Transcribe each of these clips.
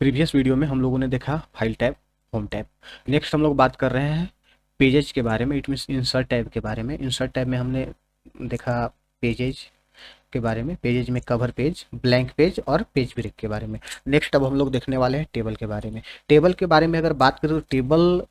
Previous video में हम लोगों ने देखा file tab, home tab. Next हम लोग बात कर रहे हैं पेजेज के बारे में, इट मीन्स इंसर्ट टैब के बारे में। इंसर्ट टैब में हमने देखा पेजेज के बारे में, पेजेज में कवर पेज, ब्लैंक पेज और पेज ब्रेक के बारे में। नेक्स्ट अब हम लोग देखने वाले हैं टेबल के बारे में। टेबल के बारे में अगर बात करें तो टेबल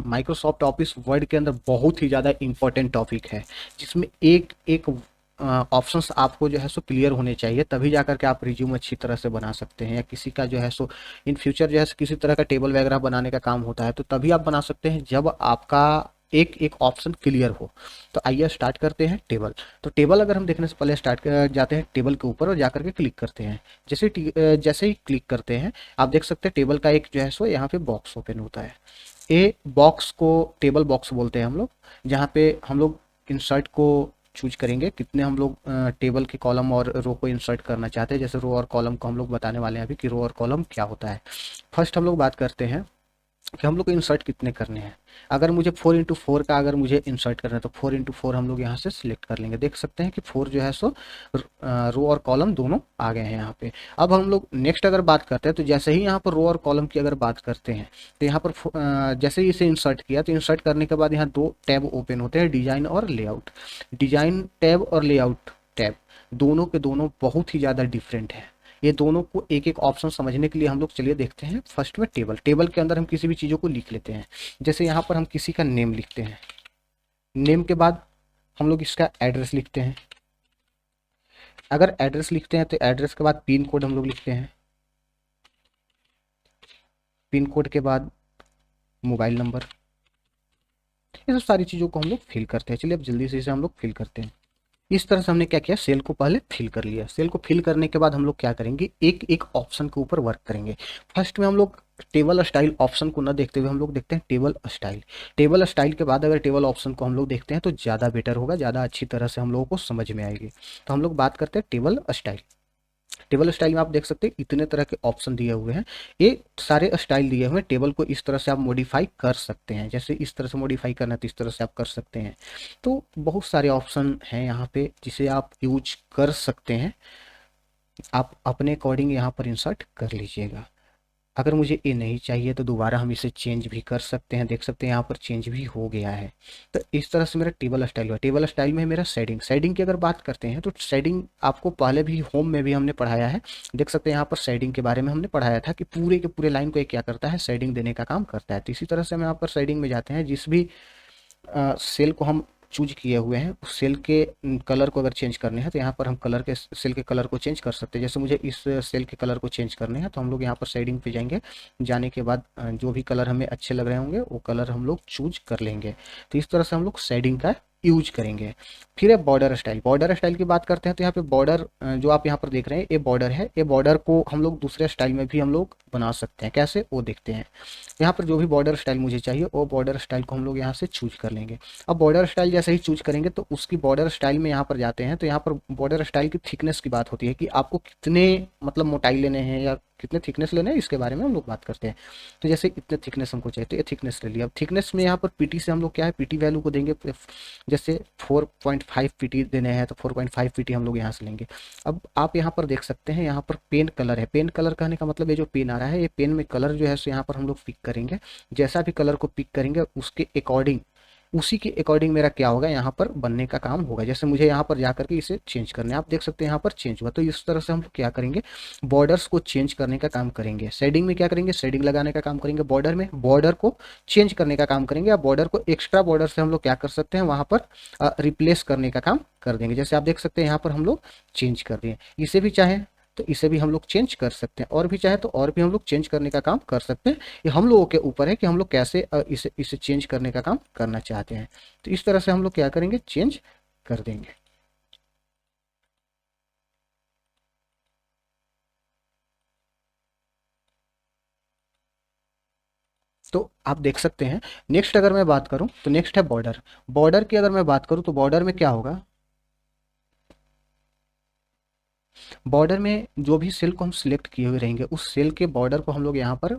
माइक्रोसॉफ्ट ऑफिस वर्ड के अंदर बहुत ही ज़्यादा इंपॉर्टेंट टॉपिक है, जिसमें एक एक ऑप्शंस आपको जो है सो क्लियर होने चाहिए, तभी जाकर के आप रिज्यूम अच्छी तरह से बना सकते हैं। या किसी का जो है सो इन फ्यूचर जो है किसी तरह का टेबल वगैरह बनाने का काम होता है तो तभी आप बना सकते हैं जब आपका एक एक ऑप्शन क्लियर हो। तो आइए स्टार्ट करते हैं टेबल। तो टेबल अगर हम देखने से पहले स्टार्ट कर जाते हैं टेबल के ऊपर और जाकर के क्लिक करते हैं। जैसे ही क्लिक करते हैं आप देख सकते हैं टेबल का एक जो है सो यहाँ पे बॉक्स ओपन होता है। ए बॉक्स को टेबल बॉक्स बोलते हैं हम लोग, जहाँ पे हम लोग इंसर्ट को चूज करेंगे, कितने हम लोग टेबल के कॉलम और रो को इंसर्ट करना चाहते हैं। जैसे रो और कॉलम को हम लोग बताने वाले हैं अभी कि रो और कॉलम क्या होता है। फर्स्ट हम लोग बात करते हैं कि हम लोग को इंसर्ट कितने करने हैं। अगर मुझे 4x4 का अगर मुझे इंसर्ट करना है तो 4x4 हम लोग यहाँ से सिलेक्ट कर लेंगे। देख सकते हैं कि 4 जो है सो रो और कॉलम दोनों आ गए हैं यहाँ पे। अब हम लोग नेक्स्ट अगर बात करते हैं तो जैसे ही यहाँ पर रो और कॉलम की अगर बात करते हैं तो यहाँ पर जैसे ही इसे इंसर्ट किया तो इंसर्ट करने के बाद यहाँ दो टैब ओपन होते हैं, डिजाइन और लेआउट। डिजाइन टैब और लेआउट टैब दोनों के दोनों बहुत ही ज़्यादा डिफरेंट है। ये दोनों को एक एक ऑप्शन समझने के लिए हम लोग चलिए देखते हैं। फर्स्ट में टेबल, टेबल के अंदर हम किसी भी चीज़ों को लिख लेते हैं। जैसे यहाँ पर हम किसी का नेम लिखते हैं, नेम के बाद हम लोग इसका एड्रेस लिखते हैं। अगर एड्रेस लिखते हैं तो एड्रेस के बाद पिन कोड हम लोग लिखते हैं, पिन कोड के बाद मोबाइल नंबर। ये सब सारी चीज़ों को हम लोग फिल करते हैं। चलिए अब जल्दी से इसे हम लोग फिल करते हैं। इस तरह से हमने क्या किया, सेल को पहले फिल कर लिया। सेल को फिल करने के बाद हम लोग क्या करेंगे, एक एक ऑप्शन के ऊपर वर्क करेंगे। फर्स्ट में हम लोग टेबल स्टाइल ऑप्शन को ना देखते हुए हम लोग देखते हैं टेबल स्टाइल। टेबल स्टाइल के बाद अगर टेबल ऑप्शन को हम लोग देखते हैं तो ज़्यादा बेटर होगा, ज़्यादा अच्छी तरह से हम लोगों को समझ में आएगी। तो हम लोग बात करते हैं टेबल स्टाइल। टेबल स्टाइल में आप देख सकते हैं इतने तरह के ऑप्शन दिए हुए हैं। ये सारे स्टाइल दिए हुए हैं। टेबल को इस तरह से आप मॉडिफाई कर सकते हैं, जैसे इस तरह से मॉडिफाई करना है तो इस तरह से आप कर सकते हैं। तो बहुत सारे ऑप्शन हैं यहाँ पे जिसे आप यूज कर सकते हैं। आप अपने अकॉर्डिंग यहाँ पर इंसर्ट कर लीजिएगा। अगर मुझे ये नहीं चाहिए तो दोबारा हम इसे चेंज भी कर सकते हैं। देख सकते हैं यहाँ पर चेंज भी हो गया है। तो इस तरह से मेरा टेबल स्टाइल हुआ। टेबल स्टाइल में मेरा शेडिंग, शेडिंग की अगर बात करते हैं तो शेडिंग आपको पहले भी होम में भी हमने पढ़ाया है। देख सकते हैं यहाँ पर शेडिंग के बारे में हमने पढ़ाया था कि पूरे के पूरे लाइन को एक क्या करता है, शेडिंग देने का काम करता है। तो इसी तरह से हम यहाँ पर शेडिंग में जाते हैं। जिस भी सेल को हम चूज किए हुए हैं उस सेल के कलर को अगर चेंज करने हैं तो यहाँ पर हम कलर के सेल के कलर को चेंज कर सकते हैं। जैसे मुझे इस सेल के कलर को चेंज करने हैं तो हम लोग यहाँ पर शेडिंग पे जाएंगे। जाने के बाद जो भी कलर हमें अच्छे लग रहे होंगे वो कलर हम लोग चूज कर लेंगे। तो इस तरह से हम लोग शेडिंग का यूज करेंगे। फिर है बॉर्डर स्टाइल। बॉर्डर स्टाइल की बात करते हैं तो यहाँ पे बॉर्डर जो आप यहाँ पर देख रहे हैं ये बॉर्डर है। ये बॉर्डर को हम लोग दूसरे स्टाइल में भी हम लोग बना सकते हैं। कैसे वो देखते हैं। यहाँ पर जो भी बॉर्डर स्टाइल मुझे चाहिए वो बॉर्डर स्टाइल को हम लोग यहाँ से चूज कर लेंगे। अब बॉर्डर स्टाइल जैसे ही चूज करेंगे तो उसकी बॉर्डर स्टाइल में यहाँ पर जाते हैं तो यहाँ पर बॉर्डर स्टाइल की थिकनेस की बात होती है कि आपको कितने मतलब मोटाई लेने हैं या कितने थिकनेस लेने हैं, इसके बारे में हम लोग बात करते हैं। तो जैसे इतने थिकनेस हमको चाहिए तो ये थिकनेस ले लिया। अब थिकनेस में यहाँ पर पीटी से हम लोग क्या है, पीटी वैल्यू को देंगे। जैसे 4.5 पीटी देने हैं तो 4.5 पीटी हम लोग यहाँ से लेंगे। अब आप यहाँ पर देख सकते हैं यहाँ पर पेन कलर है। पेन कलर कहने का मतलब ये जो पेन आ रहा है ये पेन में कलर जो है सो यहाँ पर हम लोग पिक करेंगे। जैसा भी कलर को पिक करेंगे उसके अकॉर्डिंग, उसी के अकॉर्डिंग मेरा क्या होगा यहाँ पर बनने का काम होगा। जैसे मुझे यहाँ पर जाकर के इसे चेंज करना है, आप देख सकते हैं यहाँ पर चेंज हुआ। तो इस तरह से हम लोग क्या करेंगे, बॉर्डर्स को चेंज करने का काम करेंगे। शेडिंग में क्या करेंगे, शेडिंग लगाने का काम करेंगे। बॉर्डर में बॉर्डर को चेंज करने का काम करेंगे। या बॉर्डर को एक्स्ट्रा बॉर्डर से हम लोग क्या कर सकते हैं, वहाँ पर रिप्लेस करने का काम कर देंगे। जैसे आप देख सकते हैं यहाँ पर हम लोग चेंज कर दिए। इसे भी चाहें तो इसे भी हम लोग चेंज कर सकते हैं, और भी चाहे तो और भी हम लोग चेंज करने का काम कर सकते हैं। ये हम लोगों के ऊपर है कि हम लोग कैसे इसे इसे चेंज करने का काम करना चाहते हैं। तो इस तरह से हम लोग क्या करेंगे, चेंज कर देंगे। तो आप देख सकते हैं। नेक्स्ट अगर मैं बात करूं तो नेक्स्ट है बॉर्डर। बॉर्डर की अगर मैं बात करूं तो बॉर्डर में क्या होगा, बॉर्डर में जो भी सेल को हम सिलेक्ट किए हुए रहेंगे उस सेल के बॉर्डर को हम लोग यहाँ पर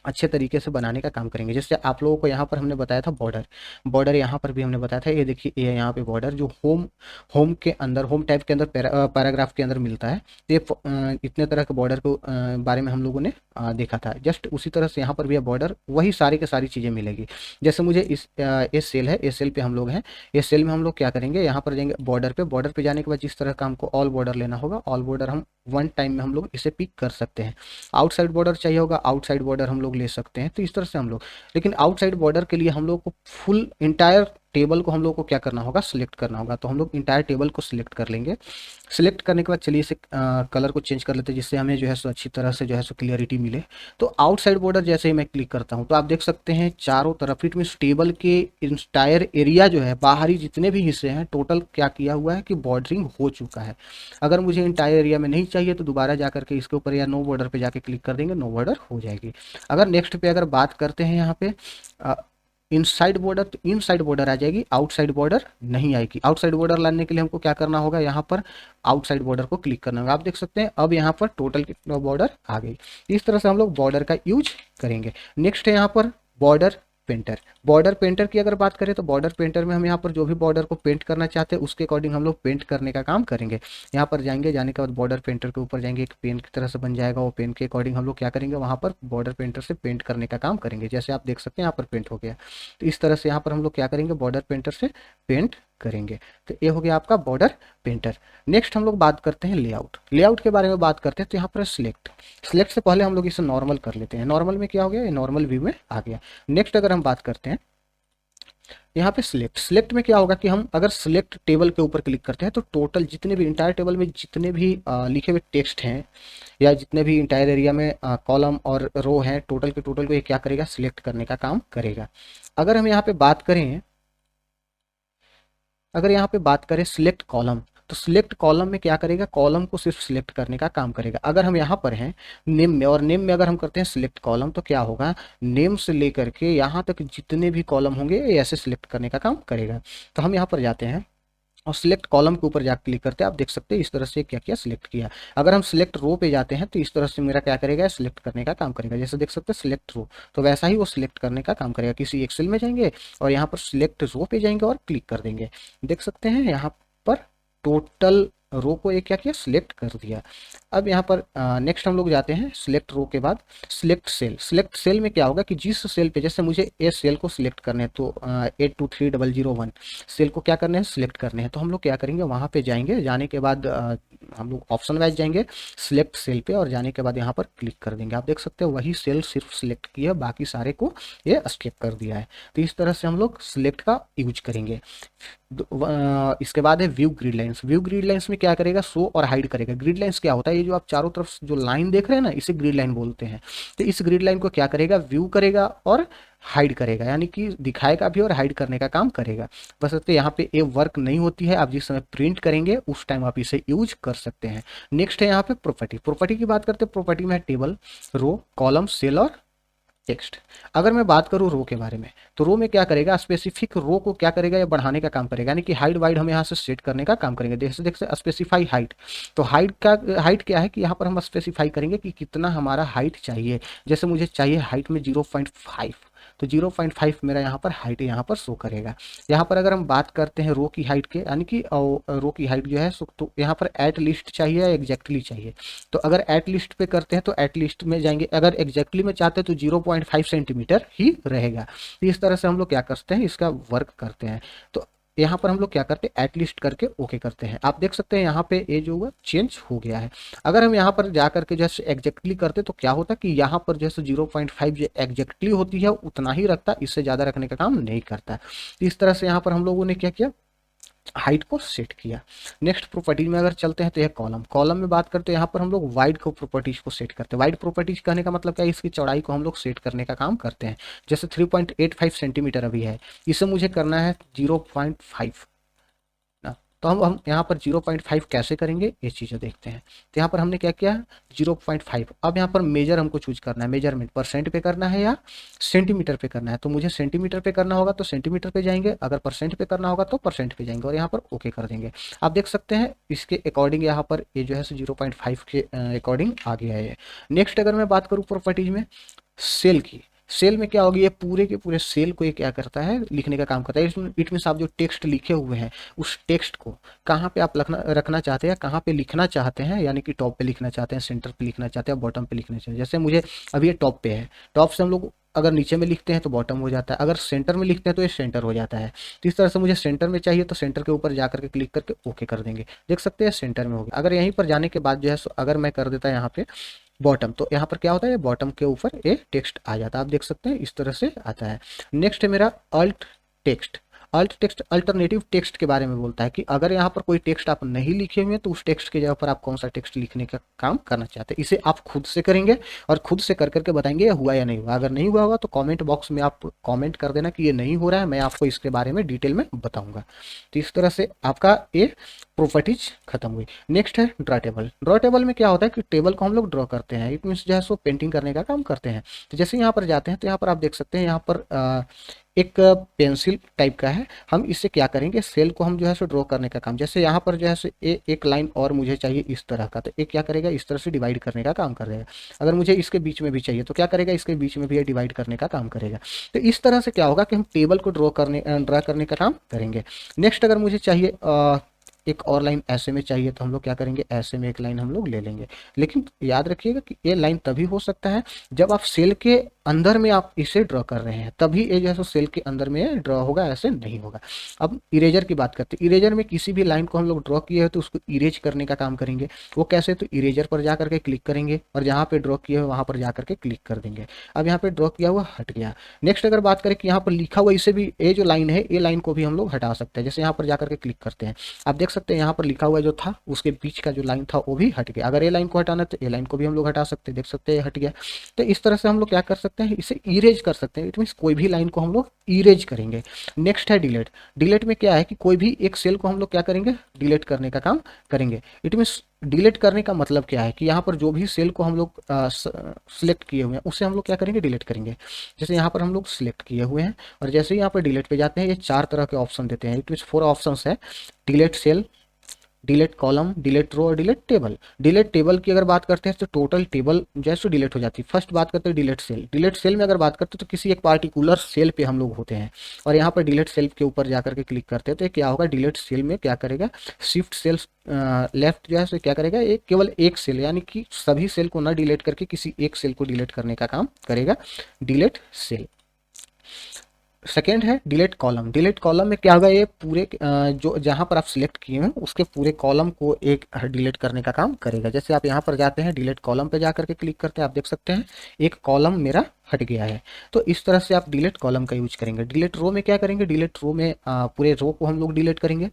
अच्छे तरीके से बनाने का काम करेंगे। जैसे आप लोगों को यहाँ पर हमने बताया था बॉर्डर, बॉर्डर यहाँ पर भी हमने बताया था, ये देखिए ये यहाँ पे बॉर्डर जो होम होम के अंदर, होम टाइप के अंदर पैराग्राफ के अंदर मिलता है। तो ये इतने तरह के बॉर्डर को बारे में हम लोगों ने देखा था। जस्ट उसी तरह से यहाँ पर भी है बॉर्डर, वही सारी के सारी चीज़ें मिलेगी। जैसे मुझे ये सेल है, ये सेल पे हम लोग हैं, ये सेल में हम लोग क्या करेंगे, यहाँ पर जाएंगे बॉर्डर पे, बॉर्डर पे जाने के बाद जिस तरह का हमको ऑल बॉर्डर लेना होगा, ऑल बॉर्डर हम वन टाइम में हम लोग इसे पिक कर सकते हैं। आउटसाइड बॉर्डर चाहिए होगा, आउटसाइड बॉर्डर हम लोग ले सकते हैं। तो इस तरह से हम लोग, लेकिन आउटसाइड बॉर्डर के लिए हम लोग को फुल इंटायर टेबल को हम लोग को क्या करना होगा, सिलेक्ट करना होगा। तो हम लोग इंटायर टेबल को सिलेक्ट कर लेंगे। सिलेक्ट करने के बाद चलिए इसे कलर को चेंज कर लेते हैं, जिससे हमें जो है सो अच्छी तरह से जो है सो क्लियरिटी मिले। तो आउटसाइड बॉर्डर जैसे ही मैं क्लिक करता हूँ तो आप देख सकते हैं चारों तरफ, इट मीन्स टेबल के इंटायर एरिया जो है, बाहरी जितने भी हिस्से हैं, टोटल क्या किया हुआ है कि बॉर्डरिंग हो चुका है। अगर मुझे इंटायर एरिया में नहीं चाहिए तो दोबारा जाकर के इसके ऊपर या नो बॉर्डर पे जाके क्लिक कर देंगे, नो बॉर्डर हो जाएगी। अगर नेक्स्ट पे अगर बात करते हैं यहाँ पे इनसाइड बॉर्डर, तो इनसाइड बॉर्डर आ जाएगी, आउटसाइड बॉर्डर नहीं आएगी। आउटसाइड बॉर्डर लाने के लिए हमको क्या करना होगा, यहाँ पर आउटसाइड बॉर्डर को क्लिक करना होगा। आप देख सकते हैं अब यहाँ पर टोटल कितना बॉर्डर आ गई। इस तरह से हम लोग बॉर्डर का यूज करेंगे। नेक्स्ट है यहाँ पर बॉर्डर पेंटर। बॉर्डर पेंटर की अगर बात करें तो बॉर्डर पेंटर में हम यहाँ पर जो भी बॉर्डर को पेंट करना चाहते हैं उसके अकॉर्डिंग हम लोग पेंट करने का काम करेंगे। यहाँ पर जाएंगे, जाने के बाद बॉर्डर पेंटर के ऊपर जाएंगे, एक पेन की तरह से बन जाएगा, वो पेन के अकॉर्डिंग हम लोग क्या करेंगे, वहाँ पर बॉर्डर पेंटर से पेंट करने का काम करेंगे। जैसे आप देख सकते हैं यहाँ पर पेंट हो गया। तो इस तरह से यहाँ पर हम लोग क्या करेंगे, बॉर्डर पेंटर से पेंट करेंगे। तो ये हो गया आपका बॉर्डर पेंटर। नेक्स्ट हम लोग बात करते हैं लेआउट। लेआउट के बारे में बात करते हैं तो यहाँ पर सिलेक्ट, सिलेक्ट से पहले हम लोग इसे नॉर्मल कर लेते हैं। नॉर्मल में क्या हो गया, ये नॉर्मल व्यू में आ गया। नेक्स्ट अगर हम बात करते हैं यहाँ पे सिलेक्ट, सिलेक्ट में क्या होगा कि हम अगर सिलेक्ट टेबल के ऊपर क्लिक करते हैं तो टोटल जितने भी इंटायर टेबल में जितने भी लिखे हुए टेक्स्ट हैं या जितने भी इंटायर एरिया में कॉलम और रो हैं, टोटल के टोटल को ये क्या करेगा, सिलेक्ट करने का काम करेगा। अगर हम यहाँ पे बात करें, अगर यहाँ पे बात करें सिलेक्ट कॉलम, तो सिलेक्ट कॉलम में क्या करेगा, कॉलम को सिर्फ सिलेक्ट करने का काम करेगा। अगर हम यहाँ पर हैं नेम में, और नेम में अगर हम करते हैं सिलेक्ट कॉलम, तो क्या होगा, नेम से लेकर के यहाँ तक जितने भी कॉलम होंगे ये ऐसे सिलेक्ट करने का काम करेगा। तो हम यहाँ पर जाते हैं और सिलेक्ट कॉलम के ऊपर जाकर क्लिक करते हैं। आप देख सकते हैं इस तरह से क्या किया, सिलेक्ट किया। अगर हम सिलेक्ट रो पे जाते हैं तो इस तरह से मेरा क्या करेगा, सिलेक्ट करने का काम करेगा। जैसे देख सकते हैं सिलेक्ट रो, तो वैसा ही वो सिलेक्ट करने का काम करेगा। किसी एक सेल में जाएंगे और यहाँ पर सिलेक्ट रो पे जाएंगे और क्लिक कर देंगे। देख सकते हैं यहाँ पर टोटल रो को एक क्या किया, सिलेक्ट कर दिया। अब यहाँ पर नेक्स्ट हम लोग जाते हैं सिलेक्ट रो के बाद सिलेक्ट सेल। सिलेक्ट सेल में क्या होगा कि जिस सेल पे, जैसे मुझे ए सेल को सिलेक्ट करने हैं तो 823001 सेल को क्या करने हैं, सिलेक्ट करने हैं। तो हम लोग क्या करेंगे, वहाँ पे जाएंगे, जाने के बाद हम लोग ऑप्शन वाइज जाएंगे सिलेक्ट सेल पे और जाने के बाद यहाँ पर क्लिक कर देंगे। आप देख सकते हैं वही सेल सिर्फ सिलेक्ट किया, बाकी सारे को ये स्किप कर दिया है। तो इस तरह से हम लोग सिलेक्ट का यूज करेंगे। इसके बाद है view grid lines. View grid lines में क्या करेगा, शो और हाइड करेगा। ग्रिड लाइंस क्या होता है, ये जो आप चारों तरफ जो लाइन देख रहे हैं ना, इसे ग्रिड लाइन बोलते हैं। तो इस ग्रिड लाइन को क्या करेगा, व्यू करेगा और हाइड करेगा, यानी कि दिखाएगा भी और हाइड करने का काम करेगा। बस तो यहाँ पे ये वर्क नहीं होती है, आप जिस समय प्रिंट करेंगे उस टाइम आप इसे यूज कर सकते हैं। नेक्स्ट है यहाँ पे प्रॉपर्टी। प्रॉपर्टी की बात करते हैं, प्रॉपर्टी में है टेबल, रो, कॉलम, सेल और टेक्स्ट। अगर मैं बात करूँ रो के बारे में, तो रो में क्या करेगा, स्पेसिफिक रो को क्या करेगा, या बढ़ाने का काम करेगा, यानी कि हाइट वाइड हम यहाँ से सेट करने का काम करेंगे। जैसे देख सकते स्पेसिफाई हाइट, तो हाइट का, हाइट क्या है कि यहाँ पर हम स्पेसिफाई करेंगे कि कितना हमारा हाइट चाहिए। जैसे मुझे चाहिए हाइट में 0.5, तो 0.5 मेरा यहाँ पर हाइट यहाँ पर शो करेगा। यहाँ पर अगर हम बात करते हैं रो की हाइट के, यानी कि रो की हाइट जो है तो यहाँ पर एट लिस्ट चाहिए या एग्जैक्टली चाहिए। तो अगर एट लिस्ट पे करते हैं तो एट लिस्ट में जाएंगे, अगर एग्जैक्टली में चाहते हैं तो 0.5 सेंटीमीटर ही रहेगा। तो इस तरह से हम लोग क्या करते हैं, इसका वर्क करते हैं। तो यहाँ पर हम लोग क्या करते हैं, एट लिस्ट करके ओके करते हैं। आप देख सकते हैं यहाँ पे ये जो हुआ चेंज हो गया है। अगर हम यहाँ पर जा करके जैसे एग्जैक्टली करते तो क्या होता कि यहाँ पर जैसे 0.5 जो एग्जैक्टली होती है उतना ही रखता, इससे ज़्यादा रखने का काम नहीं करता। इस तरह से यहाँ पर हम लोगों ने क्या किया, हाइट को सेट किया। नेक्स्ट प्रॉपर्टी में अगर चलते हैं तो यह कॉलम। कॉलम में बात करते हैं, यहाँ पर हम लोग वाइड को प्रॉपर्टीज को सेट करते हैं। वाइड प्रॉपर्टीज कहने का मतलब क्या है, इसकी चौड़ाई को हम लोग सेट करने का काम करते हैं। जैसे 3.85 सेंटीमीटर अभी है, इसे मुझे करना है 0.5 ना, तो हम यहाँ पर 0.5 कैसे करेंगे ये चीज़ें देखते हैं। तो यहाँ पर हमने क्या किया, 0.5। अब यहाँ पर मेजर हमको चूज करना है, मेजरमेंट परसेंट पे करना है या सेंटीमीटर पे करना है। तो मुझे सेंटीमीटर पे करना होगा तो सेंटीमीटर पे जाएंगे, अगर परसेंट पे करना होगा तो परसेंट पे जाएंगे और यहाँ पर ओके कर देंगे। आप देख सकते हैं इसके अकॉर्डिंग यहाँ पर ये जो है 0.5 के अकॉर्डिंग आ गया है। नेक्स्ट अगर मैं बात करूँ प्रॉपर्टीज में, सेल की। सेल में क्या होगी, ये पूरे के पूरे सेल को ये क्या करता है, लिखने का काम करता है। इट मीन्स आप जो टेक्स्ट लिखे हुए हैं उस टेक्स्ट को कहाँ पे आप रखना चाहते हैं, कहाँ पे लिखना चाहते हैं, यानी कि टॉप पे लिखना चाहते हैं, सेंटर पे लिखना चाहते हैं, बॉटम पे लिखना चाहते हैं। जैसे मुझे अभी ये टॉप पे है, टॉप से हम लोग अगर नीचे में लिखते हैं तो बॉटम हो जाता है, अगर सेंटर में लिखते हैं तो ये सेंटर हो जाता है। तो इस तरह से मुझे सेंटर में चाहिए तो सेंटर के ऊपर जा करके क्लिक करके ओके कर देंगे, देख सकते हैं सेंटर में हो गया। अगर यहीं पर जाने के बाद जो है अगर मैं कर देता यहाँ पे बॉटम, तो यहाँ पर क्या होता है, बॉटम के ऊपर ये टेक्स्ट आ जाता है, आप देख सकते हैं इस तरह से आता है। नेक्स्ट है मेरा alt text. Alt text alternative text के बारे में बोलता है कि अगर यहाँ पर कोई टेक्स्ट आप नहीं लिखे हुए हैं तो उस टेक्स्ट की जगह पर आप कौन सा टेक्स्ट लिखने का काम करना चाहते हैं। इसे आप खुद से करेंगे और खुद से कर करके बताएंगे हुआ या नहीं हुआ। अगर नहीं हुआ होगा तो कमेंट बॉक्स में आप कमेंट कर देना कि ये नहीं हो रहा है, मैं आपको इसके बारे में डिटेल में बताऊंगा। तो इस तरह से आपका ये प्रॉपर्टीज खत्म हुई। नेक्स्ट है ड्रा टेबल। ड्रा टेबल में क्या होता है कि टेबल को हम लोग ड्रॉ करते हैं, इट मीन्स जो है सो पेंटिंग करने का काम करते हैं। तो जैसे यहाँ पर जाते हैं तो यहाँ पर आप देख सकते हैं यहाँ पर एक पेंसिल टाइप का है, हम इससे क्या करेंगे, सेल को हम जो है सो ड्रॉ करने का काम। जैसे यहाँ पर जो है सो एक लाइन और मुझे चाहिए इस तरह का, तो एक क्या करेगा, इस तरह से डिवाइड करने का काम कर देगा। अगर मुझे इसके बीच में भी चाहिए तो क्या करेगा, इसके बीच में भी डिवाइड करने का काम करेगा। तो इस तरह से क्या होगा कि हम टेबल को ड्रा करने का काम करेंगे। नेक्स्ट अगर मुझे चाहिए एक और लाइन ऐसे में चाहिए तो हम लोग क्या करेंगे, ऐसे में एक लाइन हम लोग ले लेंगे। लेकिन याद रखिएगा कि ये लाइन तभी हो सकता है जब आप सेल के अंदर में आप इसे ड्रॉ कर रहे हैं, तभी ये जो है सेल के अंदर में ड्रॉ होगा, ऐसे नहीं होगा। अब इरेजर की बात करते हैं। इरेजर में किसी भी लाइन को हम लोग ड्रॉ किए हैं तो उसको इरेज करने का काम करेंगे। वो कैसे, तो इरेजर पर जा करके क्लिक करेंगे और जहाँ पे ड्रॉ किए हुए वहाँ पर जा करके क्लिक कर देंगे। अब यहाँ पे ड्रॉ किया हुआ हट गया। नेक्स्ट अगर बात करें कि यहाँ पर लिखा हुआ, इसे भी ये जो लाइन है ये लाइन को भी हम लोग हटा सकते हैं। जैसे यहाँ पर जा करके क्लिक करते हैं, आप देख सकते हैं यहाँ पर लिखा हुआ जो था उसके बीच का जो लाइन था वो भी हट गया। अगर ये लाइन को हटाना तो ये लाइन को भी हम लोग हटा सकते हैं, देख सकते हैं हट गया। तो इस तरह से हम लोग क्या कर सकते हैं, इसे इरेज कर सकते हैं। इट मीन्स कोई भी लाइन को हम लोग इरेज करेंगे। नेक्स्ट है डिलीट। डिलीट में क्या है कि कोई भी एक सेल को हम लोग क्या करेंगे, डिलीट करने का काम करेंगे। इट मीन्स डिलीट करने का मतलब क्या है कि यहाँ पर जो भी सेल को हम लोग सिलेक्ट किए हुए हैं उसे हम लोग क्या करेंगे, डिलीट करेंगे। जैसे यहाँ पर हम लोग सिलेक्ट किए हुए हैं और जैसे ही यहाँ पर डिलीट पे जाते हैं, ये 4 तरह के ऑप्शन देते हैं। इट मीन्स 4 ऑप्शंस है, delete cell, delete column, delete row और डिलीट टेबल। डिलीट टेबल की अगर बात करते हैं तो टोटल टेबल जैसे डिलीट हो जाती है। फर्स्ट बात करते हैं डिलीट सेल। डिलीट सेल में अगर बात करते हैं तो किसी एक पार्टिकुलर सेल पे हम लोग होते हैं और यहाँ पर डिलीट सेल के ऊपर जाकर के क्लिक करते हैं तो क्या होगा, डिलीट सेल में क्या करेगा, शिफ्ट सेल लेफ्ट जो है सो क्या करेगा, एक केवल एक सेल यानी कि सभी सेल को ना डिलीट करके किसी एक सेल को डिलीट करने का काम करेगा डिलीट सेल। सेकेंड है डिलीट कॉलम। डिलीट कॉलम में क्या होगा, ये पूरे जो जहाँ पर आप सिलेक्ट किए हैं उसके पूरे कॉलम को एक डिलीट करने का काम करेगा। जैसे आप यहाँ पर जाते हैं डिलीट कॉलम पे जाकर के क्लिक करते हैं, आप देख सकते हैं एक कॉलम मेरा हट गया है। तो इस तरह से आप डिलीट कॉलम का यूज करेंगे। डिलीट रो में क्या करेंगे, डिलीट रो में पूरे रो को हम लोग डिलीट करेंगे।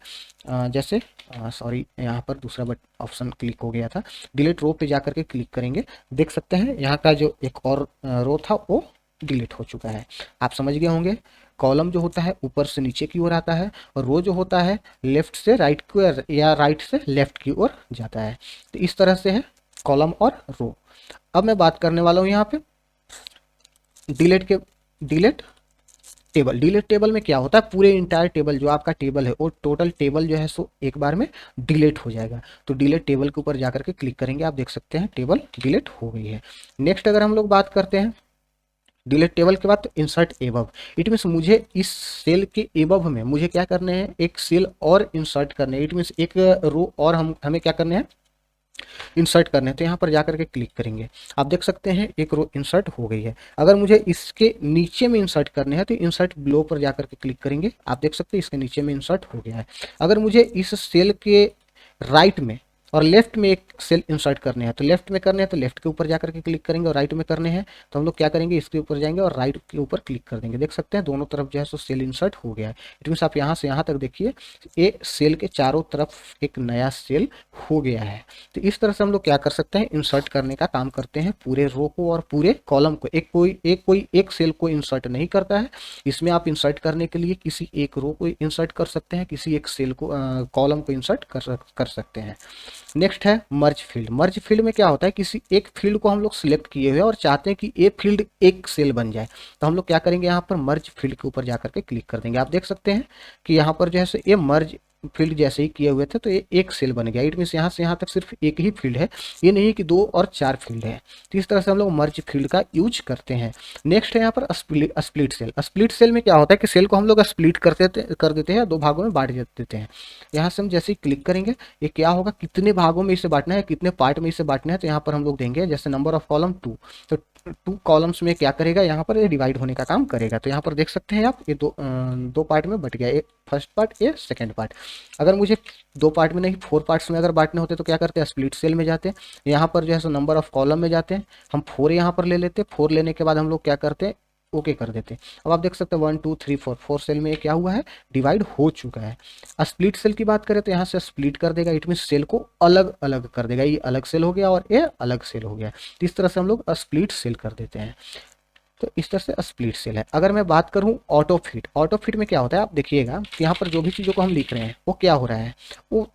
जैसे सॉरी यहाँ पर दूसरा बट ऑप्शन क्लिक हो गया था। डिलीट रो पे जाकर के क्लिक करेंगे, देख सकते हैं यहाँ का जो एक और रो था वो डिलीट हो चुका है। आप समझ गए होंगे, कॉलम जो होता है ऊपर से नीचे की ओर आता है और रो जो होता है लेफ्ट से राइट की ओर या राइट से लेफ्ट की ओर जाता है। तो इस तरह से है कॉलम और रो। अब मैं बात करने वाला हूँ यहाँ पे डिलीट टेबल। डिलीट टेबल में क्या होता है, पूरे इंटायर टेबल जो आपका टेबल है वो टोटल टेबल जो है सो एक बार में डिलीट हो जाएगा। तो डिलीट टेबल के ऊपर जाकर के क्लिक करेंगे, आप देख सकते हैं टेबल डिलीट हो गई है। नेक्स्ट अगर हम लोग बात करते हैं डिलीट टेबल के बाद तो इंसर्ट एबव। इट मीन्स मुझे इस सेल के एबव में मुझे क्या करने हैं, एक सेल और इंसर्ट करने हैं। इट मीन्स एक रो और हमें क्या करने हैं, इंसर्ट करने हैं। तो यहाँ पर जाकर के क्लिक करेंगे, आप देख सकते हैं एक रो इंसर्ट हो गई है। अगर मुझे इसके नीचे में इंसर्ट करने हैं तो इंसर्ट बिलो पर जाकर के क्लिक करेंगे, आप देख सकते हैं इसके नीचे में इंसर्ट हो गया है। अगर मुझे इस सेल के राइट में और लेफ्ट में एक सेल इंसर्ट करने हैं तो लेफ्ट में करने हैं तो लेफ्ट के ऊपर जाकर के क्लिक करेंगे और राइट में करने हैं तो हम लोग क्या करेंगे, इसके ऊपर जाएंगे और राइट के ऊपर क्लिक कर देंगे। देख सकते हैं दोनों तरफ जो है सो सेल इंसर्ट हो गया है। इट मीन्स आप यहाँ से यहाँ तक देखिए ये सेल के चारों तरफ एक नया सेल हो गया है। तो इस तरह से हम लोग क्या कर सकते हैं, इंसर्ट करने का काम करते हैं पूरे रो को और पूरे कॉलम को। एक सेल को इंसर्ट नहीं करता है, इसमें आप इंसर्ट करने के लिए किसी एक रो को इंसर्ट कर सकते हैं, किसी एक सेल को कॉलम को इंसर्ट कर सकते हैं। नेक्स्ट है मर्ज फील्ड। मर्ज फील्ड में क्या होता है, किसी एक फील्ड को हम लोग सिलेक्ट किए हुए हैं और चाहते हैं कि ये फील्ड एक सेल बन जाए तो हम लोग क्या करेंगे, यहाँ पर मर्ज फील्ड के ऊपर जाकर के क्लिक कर देंगे। आप देख सकते हैं कि यहाँ पर जो है ये मर्ज फील्ड जैसे ही किए हुए थे तो ये एक सेल बन गया। इट मीन्स यहाँ से यहाँ तक सिर्फ एक ही फील्ड है, ये नहीं है कि 2 और 4 फील्ड है। तो इस तरह से हम लोग मर्ज फील्ड का यूज करते हैं। नेक्स्ट है यहाँ पर स्प्लिट सेल। स्प्लिट सेल में क्या होता है कि सेल को हम लोग स्प्लिट कर देते हैं, 2 भागों में बांट देते हैं। यहाँ से हम जैसे ही क्लिक करेंगे ये क्या होगा, कितने भागों में इसे बांटना है, कितने पार्ट में इसे बांटना है, तो यहाँ पर हम लोग देंगे जैसे नंबर ऑफ कॉलम 2, तो 2 कॉलम्स में क्या करेगा, यहाँ पर ये डिवाइड होने का काम करेगा। तो यहाँ पर देख सकते हैं आप ये दो पार्ट में बट गया, एक फर्स्ट पार्ट, ये सेकंड पार्ट। अगर मुझे 2 पार्ट में नहीं 4 पार्ट्स में अगर बांटने होते तो क्या करते हैं, स्प्लिट सेल में जाते हैं, यहाँ पर जो है सो नंबर ऑफ कॉलम में जाते हैं, हम 4 यहाँ पर ले लेते हैं, 4 लेने के बाद हम लोग क्या करते हैं, ओके कर देते हैं। अब आप देख सकते हैं 1 2 3 4 सेल में क्या हुआ है, डिवाइड हो चुका है। स्प्लिट सेल की बात करें तो यहाँ से स्प्लिट कर देगा, इट मीन सेल को अलग अलग कर देगा, ये अलग सेल हो गया और ये अलग सेल हो गया। तो इस तरह से हम लोग स्प्लिट सेल कर देते हैं। तो इस तरह से स्प्लिट सेल है। अगर मैं बात करूं ऑटो फिट, ऑटो फिट में क्या होता है, आप देखिएगा कि यहाँ पर जो भी चीज़ों को हम लिख रहे हैं वो क्या हो रहा है, वो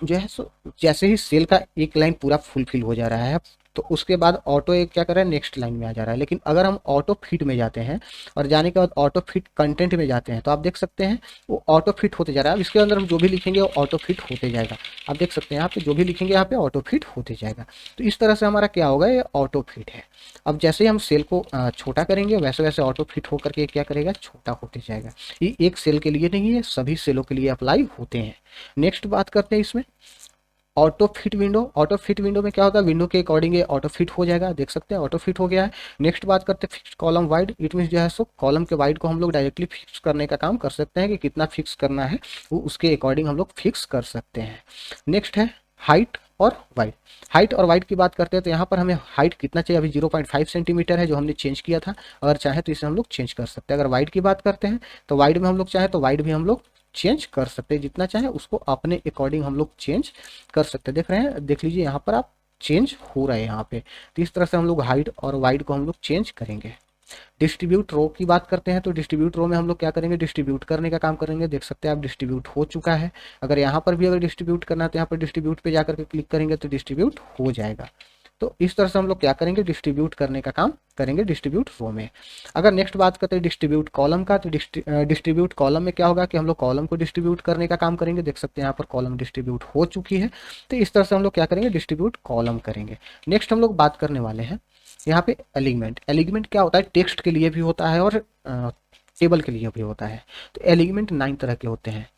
जो है सो जैसे ही सेल का एक लाइन पूरा फुलफिल हो जा रहा है तो उसके बाद ऑटो एक क्या कर रहा है, नेक्स्ट लाइन में आ जा रहा है। लेकिन अगर हम ऑटो फिट में जाते हैं और जाने के बाद ऑटो फिट कंटेंट में जाते हैं तो आप देख सकते हैं वो ऑटो फिट होते जा रहा है। अब इसके अंदर हम जो भी लिखेंगे वो ऑटो फिट होते जाएगा। आप देख सकते हैं यहाँ पे जो भी लिखेंगे यहाँ पे ऑटो फिट होते जाएगा। तो इस तरह से हमारा क्या होगा, ये ऑटो फिट है। अब जैसे ही हम सेल को छोटा करेंगे वैसे वैसे ऑटो फिट होकर के क्या करेगा, छोटा होते जाएगा। ये एक सेल के लिए नहीं है, सभी सेलों के लिए अप्लाई होते हैं। नेक्स्ट बात करते हैं इसमें auto fit window. Auto fit window में क्या होता है, विंडो के अकॉर्डिंग ये ऑटो फिट हो जाएगा, देख सकते हैं ऑटो फिट हो गया है। नेक्स्ट बात करते हैं fix column wide. It mean जो है सो कॉलम के वाइड को हम लोग डायरेक्टली फिक्स करने का काम कर सकते हैं कि कितना फिक्स करना है वो उसके अकॉर्डिंग हम लोग फिक्स कर सकते हैं। नेक्स्ट है हाइट और वाइड। हाइट और वाइड की बात करते हैं तो यहाँ पर हमें हाइट कितना चाहिए, अभी 0.5 सेंटीमीटर है जो हमने चेंज किया था, अगर चाहे तो इसे हम लोग चेंज कर सकते हैं। अगर वाइड की बात करते हैं तो वाइड में हम लोग चाहे तो वाइड भी हम लोग चेंज कर सकते हैं, जितना चाहे उसको अपने अकॉर्डिंग हम लोग चेंज कर सकते हैं। देख रहे हैं, देख लीजिए यहाँ पर आप चेंज हो रहा है यहाँ पे। तो इस तरह से हम लोग हाइट और वाइड को हम लोग चेंज करेंगे। डिस्ट्रीब्यूट रो की बात करते हैं तो डिस्ट्रीब्यूट रो में हम लोग क्या करेंगे, डिस्ट्रीब्यूट करने का काम करेंगे। देख सकते हैं आप डिस्ट्रीब्यूट हो चुका है। अगर यहाँ पर भी अगर डिस्ट्रीब्यूट करना है तो यहाँ पर डिस्ट्रीब्यूट पे जाकर के क्लिक करेंगे तो डिस्ट्रीब्यूट हो जाएगा। तो इस तरह से हम लोग क्या करेंगे, डिस्ट्रीब्यूट करने का काम करेंगे डिस्ट्रीब्यूट रो में। अगर नेक्स्ट बात करते हैं डिस्ट्रीब्यूट कॉलम का तो डिस्ट्रीब्यूट कॉलम में क्या होगा कि हम लोग कॉलम को डिस्ट्रीब्यूट करने का काम करेंगे। देख सकते हैं यहाँ पर कॉलम डिस्ट्रीब्यूट हो चुकी है। तो इस तरह से हम लोग क्या करेंगे, डिस्ट्रीब्यूट कॉलम करेंगे। नेक्स्ट हम लोग बात करने वाले हैं यहाँ पे एलिगमेंट। एलिगमेंट क्या होता है, टेक्स्ट के लिए भी होता है और टेबल के लिए भी होता है। तो एलिगमेंट 9 तरह के होते हैं।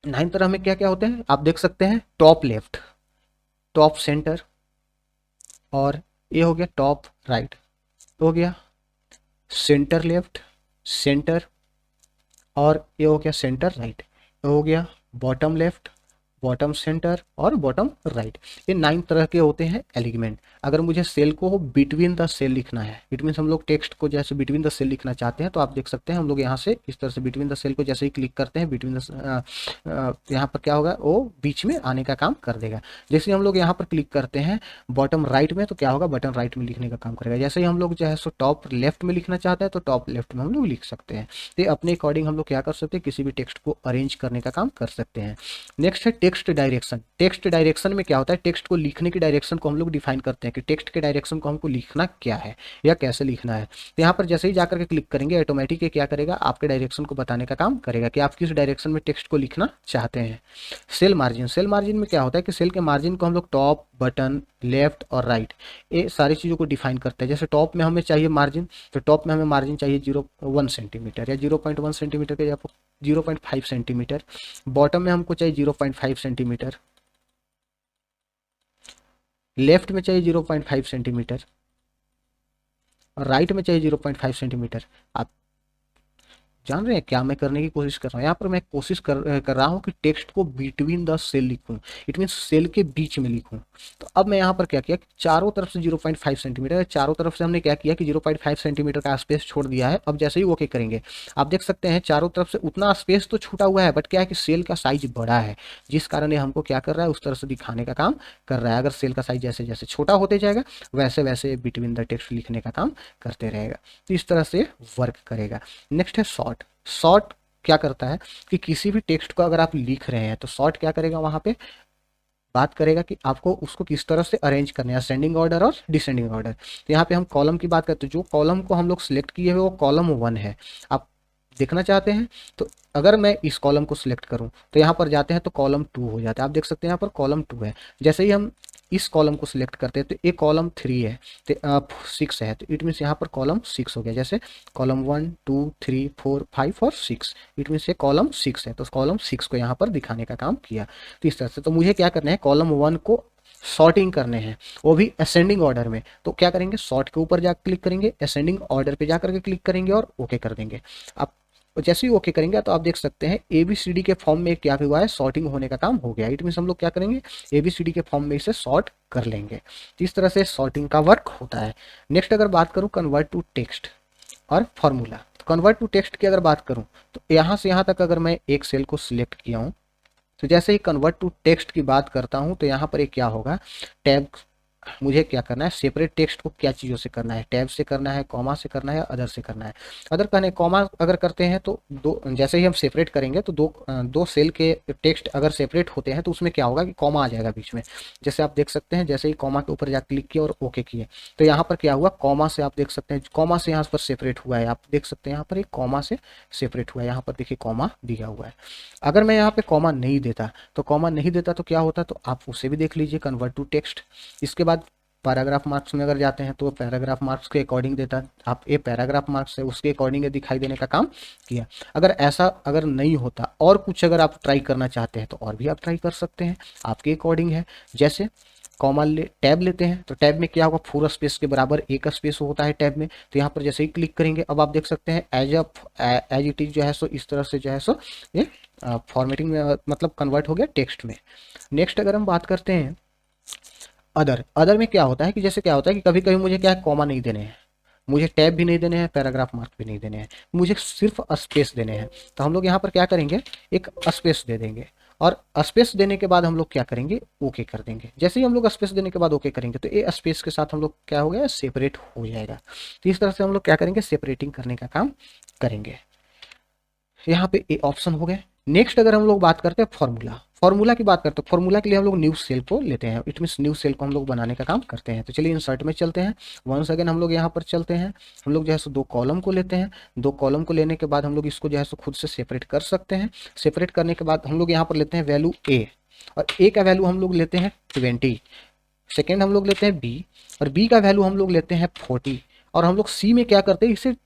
9 तरह में क्या क्या होते हैं आप देख सकते हैं, टॉप लेफ्ट, टॉप सेंटर, और ये हो गया टॉप राइट, हो गया सेंटर लेफ्ट, सेंटर, और ये हो गया सेंटर राइट, हो गया बॉटम लेफ्ट, बॉटम सेंटर और बॉटम राइट। ये 9 तरह के होते हैं एलिगमेंट। अगर मुझे सेल को बिटवीन द सेल लिखना है, इट मीन्स हम लोग टेक्स्ट को जैसे बिटवीन द सेल लिखना चाहते हैं तो आप देख सकते हैं हम लोग यहाँ से इस तरह से बिटवीन द सेल को जैसे ही क्लिक करते हैं बिटवीन द यहाँ पर क्या होगा, वो बीच में आने का काम कर देगा। जैसे हम लोग यहाँ पर क्लिक करते हैं बॉटम राइट में तो क्या होगा, बटन राइट में लिखने का काम करेगा। जैसे ही हम लोग जो है सो टॉप लेफ्ट में लिखना चाहते हैं तो टॉप लेफ्ट में हम लोग लिख सकते हैं। तो अपने अकॉर्डिंग हम लोग क्या कर सकते हैं, किसी भी टेक्स्ट को अरेंज करने का काम कर सकते हैं। नेक्स्ट है टेक्स्ट डायरेक्शन। टेक्स्ट डायरेक्शन में क्या होता है, टेक्स्ट को लिखने की डायरेक्शन को हम लोग डिफाइन करते हैं कि टेक्स्ट के डायरेक्शन को हमको लिखना क्या है या कैसे लिखना है। तो यहाँ पर जैसे ही जाकर के क्लिक करेंगे ऑटोमेटिक क्या करेगा, आपके डायरेक्शन को बताने का काम करेगा कि आप किस डायरेक्शन में टेक्स्ट को लिखना चाहते हैं। Cell margin. सेल मार्जिन में क्या होता है कि सेल के मार्जिन को हम लोग टॉप, बटन, लेफ्ट और राइट ये सारी चीज़ों को डिफाइन करते हैं। जैसे टॉप में हमें चाहिए मार्जिन तो टॉप में हमें मार्जिन चाहिए 0.1 सेंटीमीटर या 0.1 सेंटीमीटर के या 0.5 सेंटीमीटर। बॉटम में हमको चाहिए 0.5 सेंटीमीटर, लेफ्ट में चाहिए 0.5 सेंटीमीटर और राइट में चाहिए 0.5 सेंटीमीटर। आप जान रहे हैं क्या मैं करने की कोशिश कर रहा हूँ, यहाँ पर मैं कोशिश कर रहा हूँ कि टेक्स्ट को बिटवीन द सेल लिखूँ, इट मीन सेल के बीच में लिखूँ। तो अब मैं यहाँ पर क्या किया कि चारों तरफ से 0.5 सेंटीमीटर, चारों तरफ से हमने क्या किया कि 0.5 सेंटीमीटर का स्पेस छोड़ दिया है। अब जैसे ही ओके करेंगे आप देख सकते हैं चारों तरफ से उतना स्पेस तो छूटा हुआ है, बट क्या है कि सेल का साइज बड़ा है जिस कारण ये हमको क्या कर रहा है, उस तरह से दिखाने का काम कर रहा है। अगर सेल का साइज जैसे जैसे छोटा होते जाएगा वैसे वैसे बिटवीन द टेक्स्ट लिखने का काम करते रहेगा। तो इस तरह से वर्क करेगा। नेक्स्ट है शॉर्ट। शॉर्ट क्या करता है कि किसी भी टेक्स्ट को अगर आप लिख रहे हैं तो शॉर्ट क्या करेगा, वहां पे बात करेगा कि आपको उसको किस तरह से अरेंज करना है, असेंडिंग ऑर्डर और डिसेंडिंग ऑर्डर। तो यहाँ पे हम कॉलम की बात करते हैं, जो कॉलम को हम लोग सिलेक्ट किए हुए वो कॉलम 1 है। आप देखना चाहते हैं तो अगर मैं इस कॉलम को सिलेक्ट करूं तो यहाँ पर जाते हैं तो कॉलम 2 हो जाता है। आप देख सकते हैं यहाँ पर कॉलम 2 है। जैसे ही हम इस कॉलम को सिलेक्ट करते हैं तो ये कॉलम 3 है, तो 6 है, तो इट मीन्स यहाँ पर कॉलम 6 हो गया। जैसे कॉलम 1 2 3 4 5 और 6, इट मीन्स ये कॉलम 6 है, तो कॉलम 6 को यहाँ पर दिखाने का काम किया। तो इस तरह से तो मुझे क्या करना है, कॉलम 1 को सॉर्टिंग करने हैं, वो भी असेंडिंग ऑर्डर में। तो क्या करेंगे, सॉर्ट के ऊपर जाकर क्लिक करेंगे, असेंडिंग ऑर्डर पे जाकर के क्लिक करेंगे और ओके कर देंगे। आप जैसे ही ओके करेंगे तो आप देख सकते हैं ABCD के फॉर्म में क्या हुआ है, सॉर्टिंग होने का काम हो गया। इट मीन्स हम लोग क्या करेंगे, ABCD के फॉर्म में इसे सॉर्ट कर लेंगे। तो इस तरह से सॉर्टिंग का वर्क होता है। नेक्स्ट अगर बात करूं कन्वर्ट टू टेक्स्ट और फॉर्मूला, तो कन्वर्ट टू टेक्स्ट की अगर बात करूं तो यहाँ से यहाँ तक अगर मैं एक सेल को सिलेक्ट किया हूँ तो जैसे ही कन्वर्ट टू टेक्स्ट की बात करता हूं तो यहाँ पर एक क्या होगा, टैब, मुझे क्या करना है, सेपरेट टेक्स्ट को क्या चीज़ों से करना है, टैब से करना है, कॉमा से करना है, अदर से करना है। अदर करने कॉमा अगर करते हैं तो दो, जैसे ही हम सेपरेट करेंगे तो दो सेल के टेक्स्ट अगर सेपरेट होते हैं तो उसमें क्या होगा कि कॉमा आ जाएगा बीच में। जैसे आप देख सकते हैं, जैसे ही कॉमा के ऊपर जा क्लिक किया और ओके किए तो यहाँ पर क्या हुआ, कॉमा से आप देख सकते हैं, कॉमा से यहाँ पर सेपरेट हुआ है। आप देख सकते हैं यहाँ पर एक कॉमा से सेपरेट हुआ है, यहाँ पर देखिए कॉमा दिया हुआ है। अगर मैं यहाँ पे कॉमा नहीं देता तो क्या होता, तो आप उसे भी देख लीजिए, कन्वर्ट टू टेक्स्ट। इसके बाद पैराग्राफ मार्क्स में अगर जाते हैं तो पैराग्राफ मार्क्स के अकॉर्डिंग देता है। आप ये पैराग्राफ मार्क्स है उसके अकॉर्डिंग दिखाई देने का काम किया। अगर ऐसा अगर नहीं होता और कुछ अगर आप ट्राई करना चाहते हैं तो और भी आप ट्राई कर सकते हैं, आपके अकॉर्डिंग है। जैसे कॉमा टैब लेते हैं तो टैब में क्या होगा, 4 स्पेस के बराबर एक स्पेस होता है टैब में। तो यहाँ पर जैसे ही क्लिक करेंगे अब आप देख सकते हैं एज इट इज जो है सो इस तरह से जो है सो ये फॉर्मेटिंग में मतलब कन्वर्ट हो गया टेक्स्ट में। नेक्स्ट अगर हम बात करते हैं अदर में क्या होता है कि जैसे क्या होता है कि कभी कभी मुझे क्या है, कॉमा नहीं देने हैं, मुझे टैब भी नहीं देने हैं, पैराग्राफ मार्क भी नहीं देने हैं, मुझे सिर्फ स्पेस देने हैं। तो हम लोग यहाँ पर क्या करेंगे, एक स्पेस दे देंगे और स्पेस देने के बाद हम लोग क्या करेंगे, ओके कर देंगे। जैसे ही हम लोग स्पेस देने के बाद ओके करेंगे तो ये स्पेस के साथ हम लोग क्या हो गया, सेपरेट हो जाएगा। तो इस तरह से हम लोग क्या करेंगे, सेपरेटिंग करने का काम करेंगे। यहाँ पे ए ऑप्शन हो गए। नेक्स्ट अगर हम लोग बात करते हैं फॉर्मूला की बात करते हैं, फॉर्मूला के लिए हम लोग न्यू सेल को लेते हैं, इट मीन्स न्यू सेल को हम लोग बनाने का काम करते हैं। तो चलिए इंसर्ट में चलते हैं, वंस अगेन हम लोग यहाँ पर चलते हैं, हम लोग जो है सो 2 कॉलम को लेते हैं। 2 कॉलम को लेने के बाद हम लोग इसको जो है सो खुद से सेपरेट कर सकते हैं। सेपरेट करने के बाद हम लोग यहाँ पर लेते हैं वैल्यू ए, और ए का वैल्यू हम लोग लेते हैं 20। सेकेंड हम लोग लेते हैं बी, और बी का वैल्यू हम लोग लेते हैं 40। और हम लोग सी में क्या करते हैं, इसे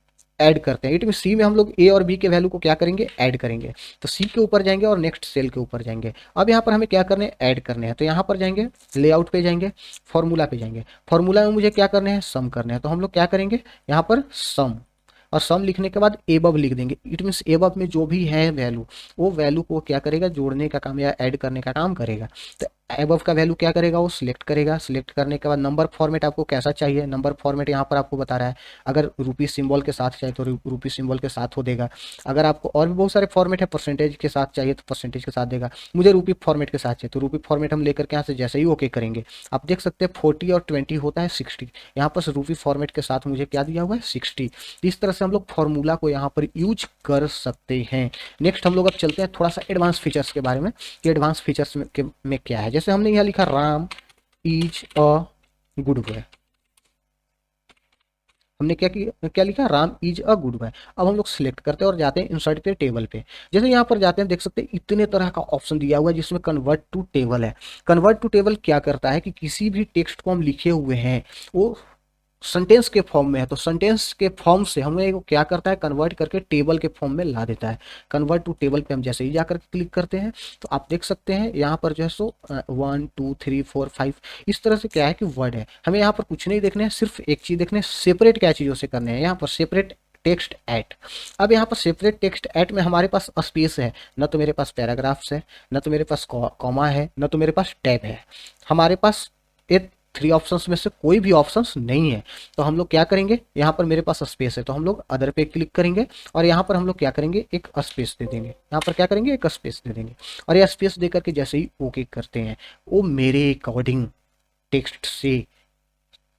ऐड करते हैं। इट मीन सी में हम लोग ए और बी के वैल्यू को क्या करेंगे, ऐड करेंगे। तो सी के ऊपर जाएंगे और नेक्स्ट सेल के ऊपर जाएंगे। अब यहाँ पर हमें क्या करने हैं, ऐड करने हैं। तो यहाँ पर जाएंगे, लेआउट पे जाएंगे, फॉर्मूला पे जाएंगे। फॉर्मूला में मुझे क्या करने हैं, सम करने हैं। तो हम लोग क्या करेंगे, यहाँ पर सम, और सम लिखने के बाद एबव लिख देंगे। इट मीन्स एबव में जो भी है वैल्यू, वो वैल्यू को क्या करेगा, जोड़ने का काम या ऐड करने का काम करेगा। तो एबव का वैल्यू क्या करेगा, वो सिलेक्ट करेगा। सिलेक्ट करने के बाद नंबर फॉर्मेट आपको कैसा चाहिए, नंबर फॉर्मेट यहाँ पर आपको बता रहा है। अगर रुपी सिंबल के साथ चाहिए तो रुपी सिंबल के साथ हो देगा। अगर आपको और भी बहुत सारे फॉर्मेट है, परसेंटेज के साथ चाहिए तो परसेंटेज के साथ देगा। मुझे रुपी फॉर्मेट के साथ चाहिए तो रुपी फॉर्मेट हम लेकर के यहाँ से जैसे ही ओके करेंगे, आप देख सकते हैं 40 और 20 होता है 60। यहाँ पर रुपी फॉर्मेट के साथ मुझे क्या दिया हुआ है, 60। इस तरह से हम लोग फॉर्मूला को यहाँ पर यूज कर सकते हैं। नेक्स्ट हम लोग अब चलते हैं थोड़ा सा एडवांस फीचर्स के बारे में कि एडवांस फीचर्स में क्या है। जैसे हमने यहाँ लिखा Ram is a good boy, हमने क्या लिखा, Ram is a good boy. अब हम लोग सिलेक्ट करते हैं और जाते हैं इंसर्ट के टेबल पे। जैसे यहाँ पर जाते हैं देख सकते हैं इतने तरह का ऑप्शन दिया हुआ है जिसमें कन्वर्ट टू टेबल है। कन्वर्ट टू टेबल क्या करता है कि किसी भी टेक्स्ट को हम लिखे हुए हैं वो सेंटेंस के फॉर्म में है, तो सेंटेंस के फॉर्म से हमें वो क्या करता है, कन्वर्ट करके टेबल के फॉर्म में ला देता है। कन्वर्ट टू टेबल पे हम जैसे ही जाकर क्लिक करते हैं तो आप देख सकते हैं यहाँ पर जो है सो 1 2 3 4 5 इस तरह से क्या है कि वर्ड है। हमें यहाँ पर कुछ नहीं देखने हैं, सिर्फ एक चीज़ देखने, सेपरेट क्या चीज़ों से करने हैं, यहाँ पर सेपरेट टेक्स्ट एट। अब यहाँ पर सेपरेट टेक्स्ट एट में हमारे पास स्पेस है, न तो मेरे पास पैराग्राफ्स है, न तो मेरे पास कॉमा है, न तो मेरे पास टैब है। हमारे पास ये 3 ऑप्शंस में से कोई भी ऑप्शंस नहीं है। तो हम लोग क्या करेंगे, यहाँ पर मेरे पास स्पेस है तो हम लोग अदर पे क्लिक करेंगे और यहाँ पर हम लोग क्या करेंगे, एक स्पेस दे देंगे। यहाँ पर क्या करेंगे, एक स्पेस दे देंगे और ये स्पेस दे करके जैसे ही ओके करते हैं वो मेरे अकॉर्डिंग टेक्स्ट से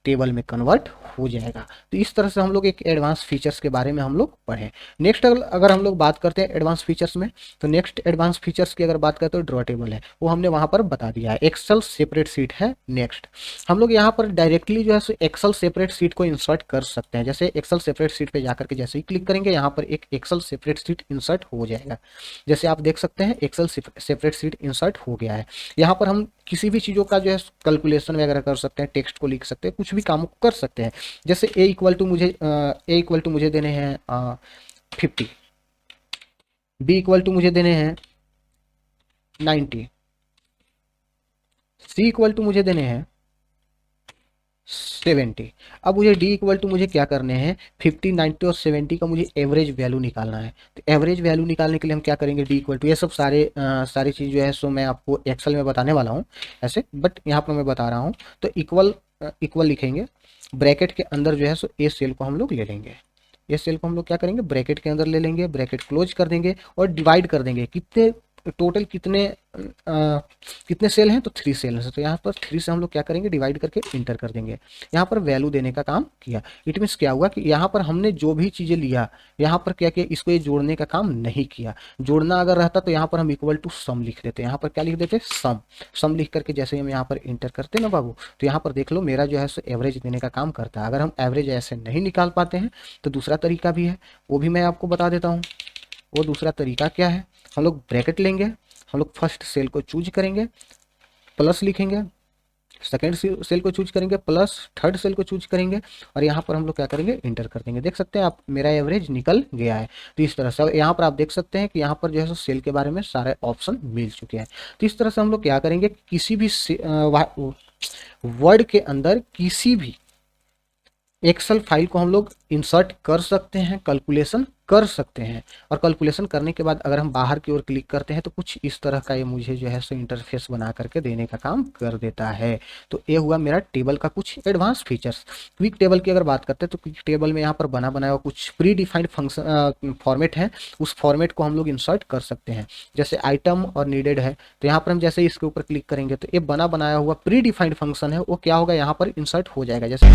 टेबल में कन्वर्ट हो जाएगा। तो इस तरह से हम लोग एक एडवांस फीचर्स के बारे में हम लोग पढ़े। नेक्स्ट अगर हम लोग बात करते हैं एडवांस फीचर्स में, तो नेक्स्ट एडवांस फीचर्स की अगर बात करते हैं तो ड्रॉ टेबल है, वो हमने वहाँ पर बता दिया है। एक्सेल सेपरेट सीट है। नेक्स्ट हम लोग यहाँ पर डायरेक्टली जो है एक्सेल सेपरेट सीट को इंसर्ट कर सकते हैं। जैसे एक्सेल सेपरेट सीट पे जाकर के जैसे ही क्लिक करेंगे, यहाँ पर एक एक्सेल सेपरेट सीट इंसर्ट हो जाएगा। जैसे आप देख सकते हैं एक्सेल सेपरेट सीट इंसर्ट हो गया है। यहाँ पर हम किसी भी चीज़ों का जो है कैलकुलेशन वगैरह कर सकते हैं, टेक्स्ट को लिख सकते हैं, कुछ भी काम कर सकते हैं। जैसे ए इक्वल टू मुझे देने हैं 50, बी इक्वल टू मुझे देने हैं 90, सी इक्वल टू मुझे देने हैं 70। अब मुझे डी इक्वल टू मुझे क्या करने हैं 50, 90 और 70 का मुझे एवरेज वैल्यू निकालना है। तो एवरेज वैल्यू निकालने के लिए हम क्या करेंगे, डी इक्वल टू, ये सब सारी चीज़ जो है सो मैं आपको एक्सेल में बताने वाला हूँ ऐसे, बट यहाँ पर मैं बता रहा हूँ। तो इक्वल लिखेंगे, ब्रैकेट के अंदर जो है सो ए सेल को हम लोग ले लेंगे। ये सेल को हम लोग क्या करेंगे, ब्रैकेट के अंदर ले लेंगे, ब्रैकेट क्लोज कर देंगे और डिवाइड कर देंगे। टोटल कितने सेल हैं, तो 3 सेल हैं। तो यहाँ पर 3 से हम लोग क्या करेंगे, डिवाइड करके इंटर कर देंगे। यहाँ पर वैल्यू देने का काम किया। इट मीन्स क्या हुआ कि यहाँ पर हमने जो भी चीज़ें लिया, यहाँ पर क्या किया, इसको ये जोड़ने का काम नहीं किया। जोड़ना अगर रहता तो यहाँ पर हम इक्वल टू सम लिख देते। यहाँ पर क्या लिख देते, सम लिख करके जैसे हम यहाँ पर इंटर करते ना बाबू, तो यहाँ पर देख लो मेरा जो है सो एवरेज देने का काम करता है। अगर हम एवरेज ऐसे नहीं निकाल पाते हैं तो दूसरा तरीका भी है, वो भी मैं आपको बता देता हूँ। वो दूसरा तरीका क्या है, हम लोग ब्रैकेट लेंगे, हम लोग फर्स्ट सेल को चूज करेंगे, प्लस लिखेंगे, सेकेंड सेल को चूज करेंगे, प्लस थर्ड सेल को चूज करेंगे और यहाँ पर हम लोग क्या करेंगे, इंटर कर देंगे। देख सकते हैं आप मेरा एवरेज निकल गया है। तो इस तरह से यहाँ पर आप देख सकते हैं कि यहाँ पर जो है सेल के बारे में सारे ऑप्शन मिल चुके हैं। तो इस तरह से हम लोग क्या करेंगे, किसी भी वर्ड के अंदर किसी भी एक्सेल फाइल को हम लोग इंसर्ट कर सकते हैं, कैलकुलेशन कर सकते हैं। और कैलकुलेशन करने के बाद अगर हम बाहर की ओर क्लिक करते हैं तो कुछ इस तरह का ये मुझे जो है सो इंटरफेस बना करके देने का काम कर देता है। तो ये हुआ मेरा टेबल का कुछ एडवांस फीचर्स। क्विक टेबल की अगर बात करते हैं तो क्विक टेबल में यहाँ पर बना बनाया कुछ प्री डिफाइंड फंक्शन फॉर्मेट है, उस फॉर्मेट को हम लोग इंसर्ट कर सकते हैं। जैसे आइटम और नीडेड है, तो यहाँ पर हम जैसे इसके ऊपर क्लिक करेंगे तो ये बना बनाया हुआ प्री डिफाइंड फंक्शन है, वो क्या होगा, यहाँ पर इंसर्ट हो जाएगा। जैसे